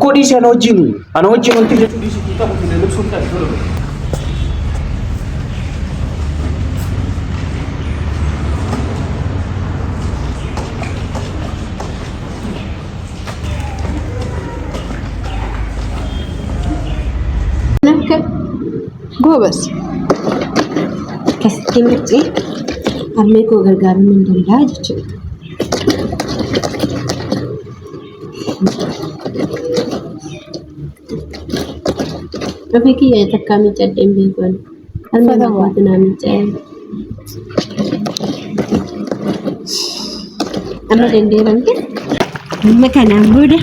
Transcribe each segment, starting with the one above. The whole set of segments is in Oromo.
ኮዲስ ያኖጂኒ አኖጂ ነው ትይዘ ዲስ ይጣቁ ለልብሱን ታደረ ጎበዝ ከስኪምጪ አሜኮ ገርጋር ምን እንደላጅ በፊት የተካሚ ጨደም ቢሆን አልመጣትና ምንጨ አመደ እንደረንከ መከና ወደ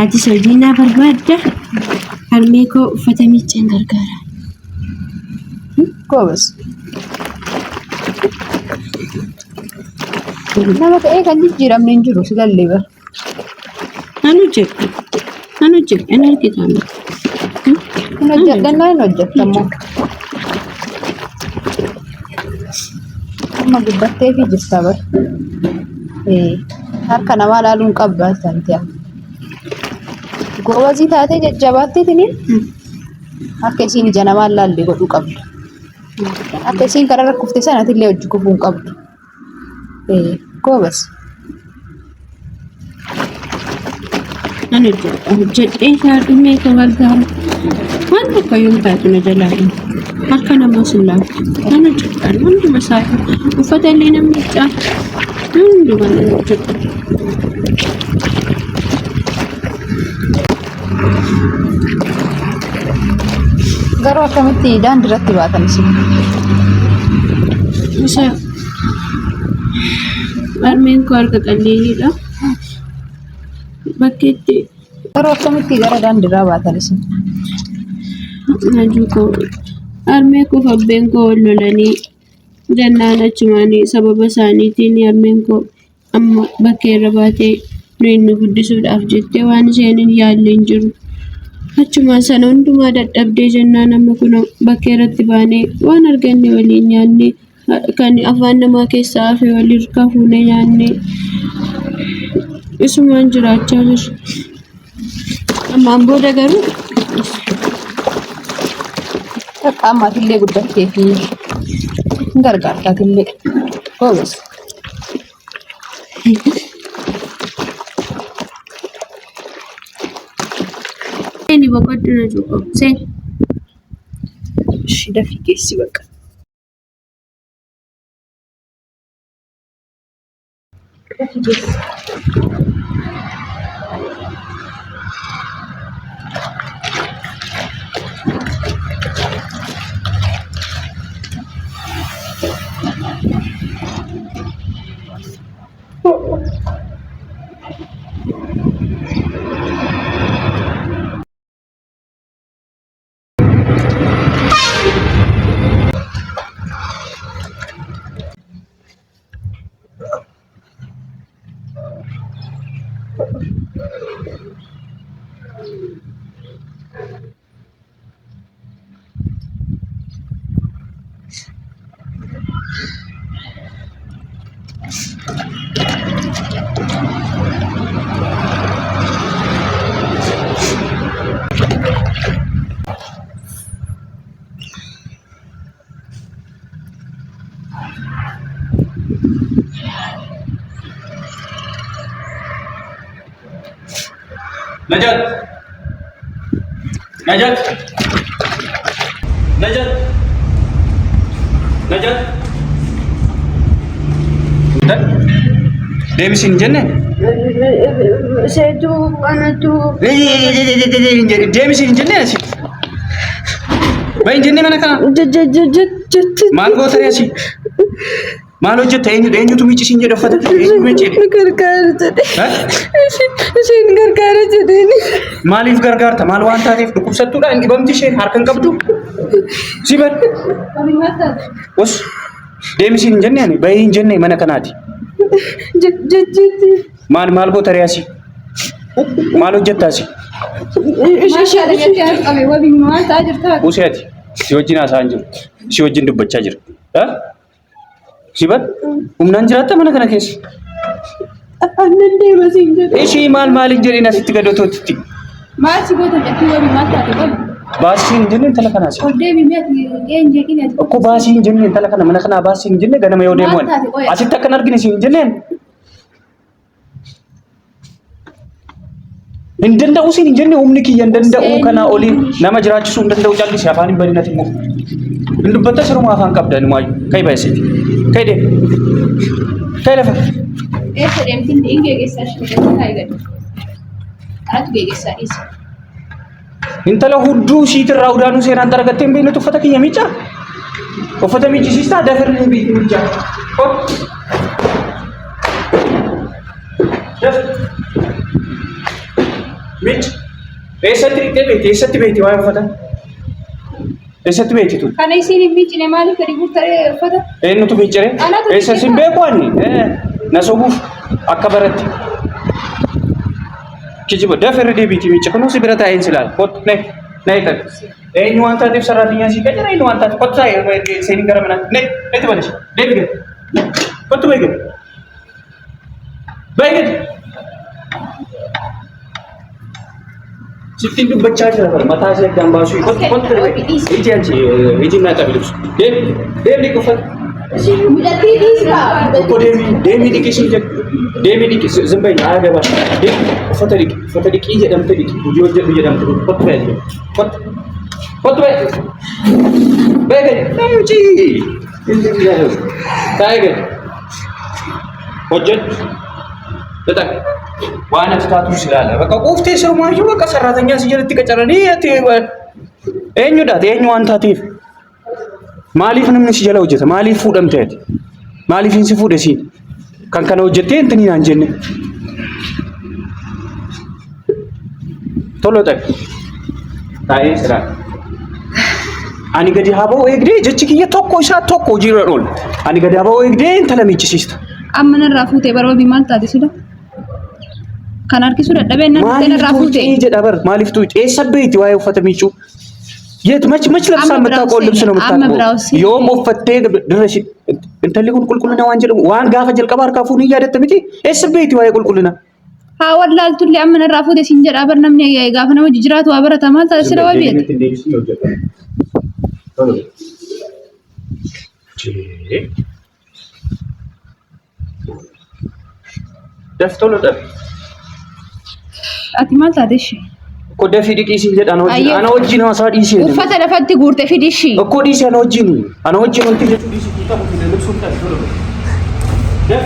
አዲስ ወዲና በርባዳ አሜኮ ፈተሚጨን ገርጋራ ጎበዝ nama ta'e kan jijjiiramne hin jiru silallee bar anu jek energi tamu hojjetanna hin hojjetammo amma guddattee fi jirta bar harka namaa laaluun qabda tantiya goobazii taatee jajjabaatteetini akka isiin ija namaa laallee godhuu qabdu akka isiin karaa rakkufte sanatillee hojii gubuun qabdu ጎበዝ ጀጤ ሳድሜ ተባልጋር ወንድ ከዩምታቱ ነጀላሉ አከና መስላ አነጭቃል ወንድ መሳይ ወፈተሌ ነምጫ ወንድ ወንድ ጋር ወከምት ዳንድ ረትባታንስ Armeen ko harka qalleeyyiidha. Bakkeetti yeroo akkamitti gara daandiirraa baatanis. Najuu koo armee koo fabbeen koo wal lolanii jennaan achumaanii sababa isaaniitiin armeen koo amma bakkee irra baatee nu guddisuudhaaf jettee waan isheen hin yaalle hin jiru. Achumaan sana hundumaa dadhabdee jennaan amma kun bakkee irratti baanee waan arganne waliin nyaanne kan afaan namaa keessaa fi waliin kafuune nyaanne isumaan jiraachaa jiru. Ammaan booda garuu qaamaatillee guddattee fi gargaartaatillee goobas. Seeni boqoddu na cuuqo seen. Shida fi keessi baqa. Yes. Najat, Najat, Najat, Najat. Dan, deebisin jenne. Seetu anatu. Deebisin jenne asi. Bayin jenne mana kana. Maal gootani asi. Maal hojjetta eenyutu miicisiin jedhe uffata eenyu miicide. Gargaara jedhe. Isheen gargaara jedheen. Maaliif gargaarta? Maal waan taateef dhukkubsattuudha hin dhibamti isheen harka hin qabdu. Sibar. Os deemisiin hin jenne ani bayin hin jenne mana kanaati. Maal goota re'aasi? Maal hojjetta asi? Useeti si wajjin haasa'aa jiru. Si wajjin dubbachaa jira. Sibat humnaan jiraatta mana kana keessa. Annan deema siin jedhe. Ishii maal hin jedhin asitti gadoototti. Maal si goota jettee wabii maal taate qabu? Baasiin jenneen intala kanaas. Oddee biyya eenjee Okko baasiin jenneen intala kana mana kanaa baasiin jenne ganama yoo deemuun. Asitti akkan argine siin jenneen. Hin danda'u siin jenne humni kiyya hin danda'u kana olii nama jiraachisuu hin danda'u jallisii afaan hin badinati immoo. Hin dubbatta sirumaa afaan qabdan maayu kai baay'isiiti. Kai deemu. Kai lafa. Eessa deemtiin hin geeggessaa shi kai gadi. Anatu geeggessaa dhiisa. Intala hudduu shiitirraa udaanuu seenaan daragattee hin beeknetu uffata kiyya miicaa. Uffata miiccisiistaa dafirri hin beekne miicaa. Miic. Eessatti dhiqxee beekti? Eessatti beekti waa'ee uffata? Eessatti beekti tu? Kana isiin hin miicine maaliif gadi guurtaree uffata? Eenyutu miicire? Eessa sin beeku ani? Na sobuuf akka baratti. Kijiba dafirri deebiiti miica kunuun si bira taa'een silaal. Kot ne kan. Eenyu waan taateef sararaadiyyaa si qajeela eenyu waan taateef kottu taa'ee seenii gara manaa ne itti balis deebi gadi. Kottu bayi gadi. Bayi gadi. Sittiin dubbachaa jira bara mataa ishee addaan baasuu kottu bayi. Iji anchi iji naa qabi dubsu. Deebi uffata. Midhatii dhiisaa. Okko deemi dhiqisii jedhu. Deemi dhiqisi zimbai haa gaba. Uffata dhiqii jedhamte dhiqi. Hojii hojjedhu jedhamte kottu bayi. Kottu bayi. Bayi gadi. Namichi. Inni biyyaa taa'ee gadi. Hojjedhu. Betaa. Waan ati taatuus ilaala. Bakka quuftee sirmaayyuu bakka sararatanyaa si jalatti qacaranii ati eenyudha? Eenyu waan taateef? Maaliif namni si jala hojjeta? Maaliif fuudhamte ati? Maaliif hin si fuudhe siin? Kan kana hojjettee intini naan jenne. Tolo tak. Taa'ee siraan. Ani gadi haa ba'u eegdee jechi kiyya tokko isaa tokko hojiirra oolu. Ani gadi haa ba'u eegdee intala miiccisiista. Amma narraa fuutee bara wabii maal taate sida? Kan harkisuu dadhabee narraa fuutee. Maaliif jedha bar? Maaliif tuuti? Eessa beekti waa'ee uffata miiccuu? Yet mach labsaa mattaaqoo libsina mattaaqoo yoo moffattee dirreshi intalli kun qulqullina waan jedhamu waan gaafa jalqaba harkaa fuunii yaadatta miti eessa beekti waa'ee qulqullina. Haa wallaaltullee amma narraa fuute siin jedhaa bar namni gaafa nama jijjiiraatu waa barata maal ta'a sira wabiiti. Daftolo dhabe. Ati maal taate ishee? Koda fidi kisi jedha ana wajjin haasaa dhiisee. Uffata lafatti guurte fidi ishee. Okko dhiisee ana wajjin wanti jedhu dhiisee kutaa kutaa lubsuun taate tolo. Def.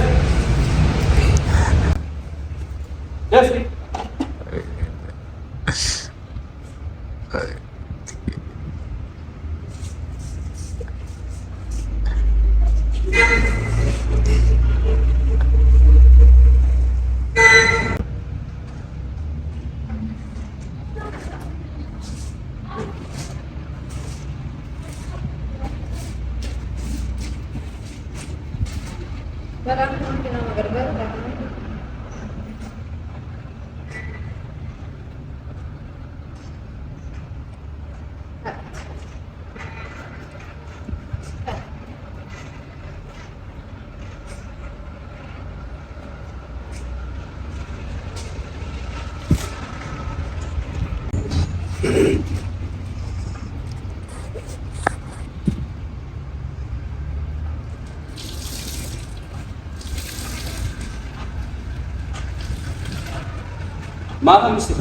Maaf mesti.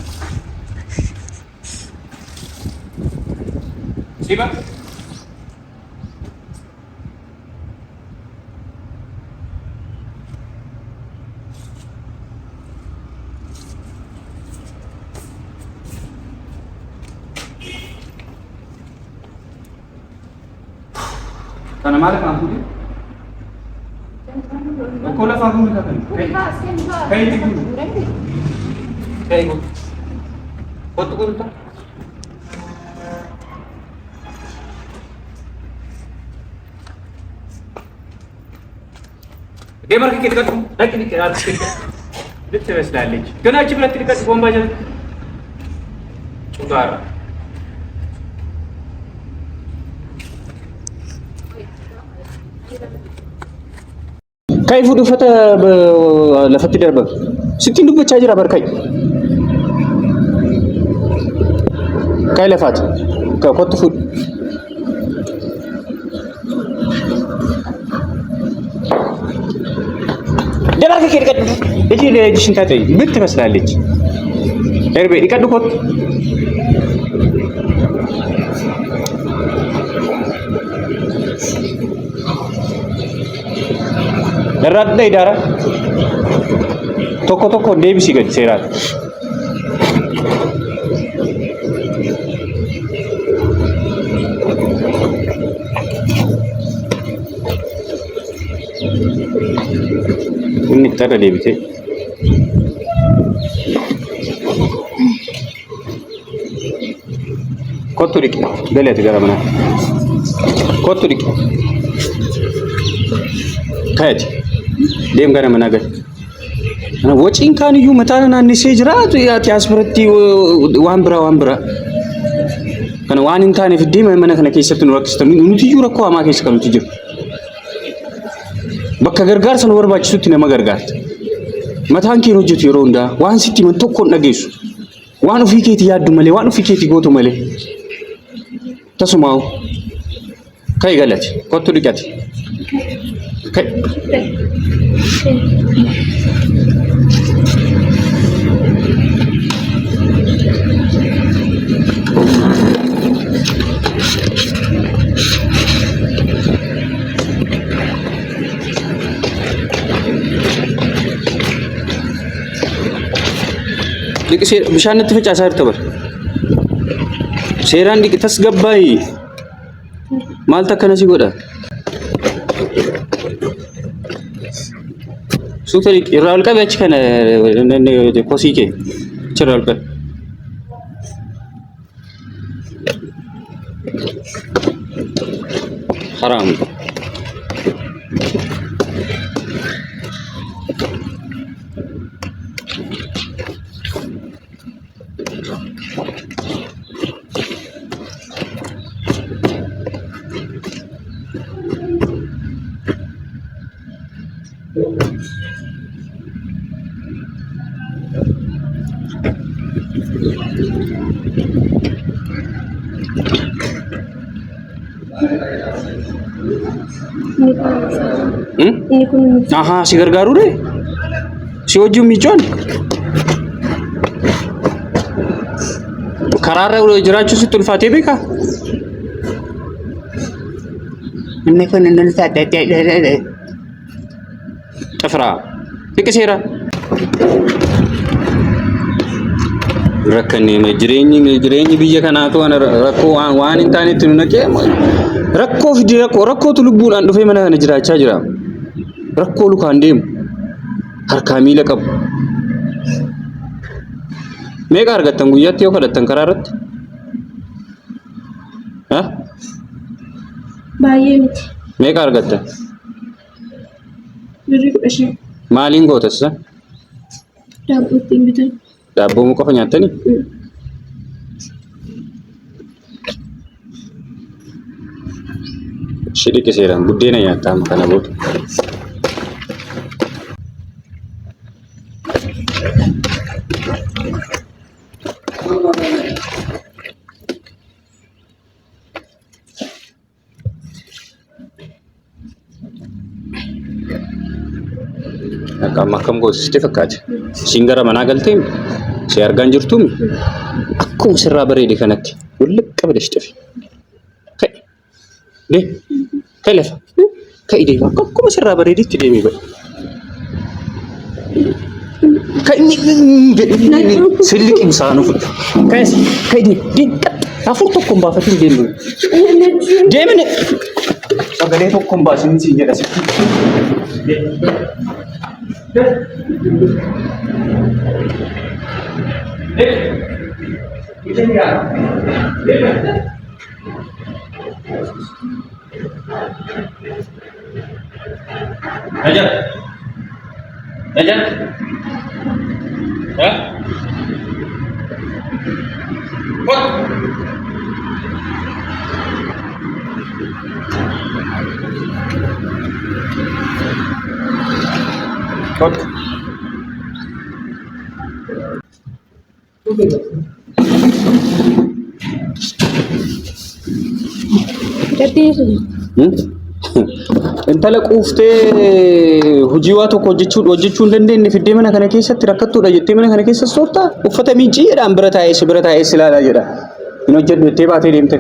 Siapa? Tanah mana kamu ni? Kola kamu ni kan? Kayak itu. Kayak itu. Foto ko ito. Gamer kikit ka tuh. Lagi ni kira arti. Dito wes dalej. Kana achi berarti dekat bomba aja. Udara. Kai fudu fata lafatti darba. Sittin dubba charger abar kai. ከለፋት ከኮትፉ ደባከ ከደቀ እጂ ለእጅሽን ታጠይ ምን ትመስላለች ኤርቤ ይቀድኮት ደራደ ይዳራ ቶኮ ቶኮ ዴቢስ ይገድ ሴራት እንተረ ዴቢቴ ኮቱሪክ ገለት ገረመና ኮቱሪክ ከት ደም ገረመና ገ ወጪን ካንዩ መታና ንሴጅራት ያት ያስፈረቲ ዋንብራ ከነ ዋንን ታኔ ፍዲ መመነከነ ከይሰት ነው ወክስተ ምንትዩ ረኮ አማከስ ከሉት ጅ በከ ገርጋር ሰን ወርባች ሱት ነው መገርጋር መታንኪ ነው ጅት ይሮንዳ ዋን ሲቲ መን ተኮ ነገይሱ ዋኑ ፊኬት ያዱ መለ ዋኑ ፊኬት ይጎቶ መለ ተስማው ከይ ገለት ኮቱ ዲቀት ከይ ዲቅሴ ብሻነት ፍጫ ሳር ተበር ሴራን ዲቅ ተስገባይ ማልታ ከነሲ ጎዳ ሱተሪ ይራል ቀበች ከነ ኮሲኬ ይችላል ቀ حرام aha si gargaaru re si wajju mijoon karaarra jiraachuu sitti ulfaatee beeka inni kun inni taatee ጥፍራ ፍቅሴራ ረከኔ መጅሬኝ ብየ ከናቱ ረኮ ዋን ኢንተርኔት ነቄ ረኮ ፊዲ ረኮ ትልቡን አንዱ ፈመና ነጅራቻ ጅራ ረኮ ሉካ እንዴም harkaami laqab meeqa argattan guyyatti yoo kadhattan karaa irratti ha baay'ee miti meeqa argattan birrii 15 maaliin gootessa daabboo ittiin bitan daabboo mu qofa nyaattani shidhiqi seeraan buddeena nyaattaa kana booda Makam gos siti fakkaate singara mana galteem si argaan jirtuumi akkuma sirraa bareede kanatti wulliqqa bilesh tafi kai de kai lafa kai de akkuma sirraa bareeditti deemee ba'e kai silliqi musaanu fudhu kai de afur tokko mbaafatiin deemu deemne sagalee tokko mbaasin si jedha sitti Aja, hah? What? What? intala quuftee hojii waa tokko hojjechuu hin dandeenye fiddee mana kana keessatti rakkattuudha jettee mana kana keessa soortaa uffata miicciidhaan bira taa'ee silaalaa jedha hin hojjedhu jettee baatee deemte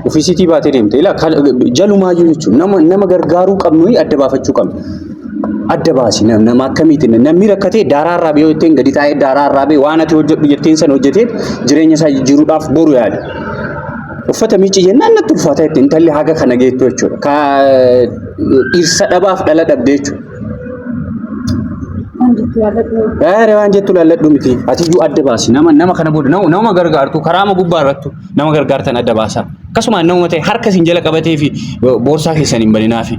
ofiisiitii baatee deemte ila jalumaayyuu jechuun nama gargaaruu qabnu adda baafachuu qabnu adda baasi nama akkamiitiin namni rakkatee daaraarraa biyoo jetteen gadi taa'ee daaraarraa bee waan ati hojjedhu jetteen san hojjetee jireenya isaa jijjiiruudhaaf boru yaada. Uffata miicii jennaan natti ulfaataa ittiin intalli haga kana geettu jechuudha. Ka dhirsa dhabaaf dhala dhabdee jechuudha. Waan jettu laalladhu miti. Atiyyuu adda baasi. Nama kana booda nama gargaartu karaama gubbaa irrattu nama gargaartan adda baasaa. Akkasumaan nama ta'e harka isin jala qabatee fi boorsaa keessan hin baninaafi.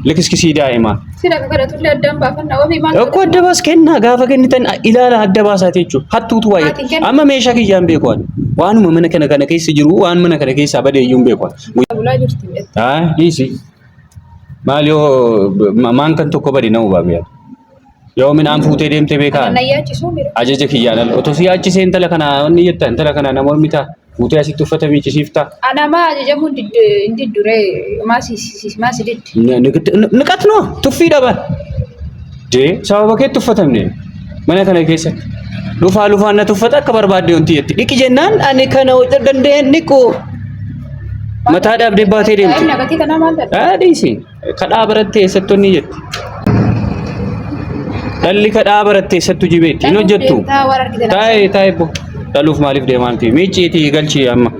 Likiskisii daa'imaa. Sila kakada tullee addaan baafannaa ofii maal? Akkoo adda baas kennaa gaafa kennitan ilaala adda baasaati jechuudha. Hattuutu waayee. Amma meeshaa kiyyaan beekuun waanuma mana kana keessa jiru waan mana kana keessa badeeyyuu hin beekuun. Bulaa jirti. Dhiisi. Maal yoo maan kan tokko bade nama baabiyyaa. Yoo midhaan fuutee deemtee beekaa. Ajaja kiyyaan otoo si yaachisee intala kana wanni jetta intala kana nama mormitaa. Fuutee asitti uffata miiccisiifta. Anama ajajamuun didduree maasi diddi. Niqatnoo tuffii dhaban. Dee sababa keetti uffatamne mana kana keessatti. Lufaan na tuffata akka barbaadde wanti jetti. Dhiqi jennaan ani kana danda'een dhiqu. Mataa dhaabdee baatee deemti. Nagatii kana maal dha? Dhiisi. Kadhaa barattee eessattoonni jetti. Dhalli kadhaa barattee eessattu jibeetti. Hin hojjettu. Taa'ee boo. Dhaluuf maaliif deemaa miti? Miicciitii galchii amma.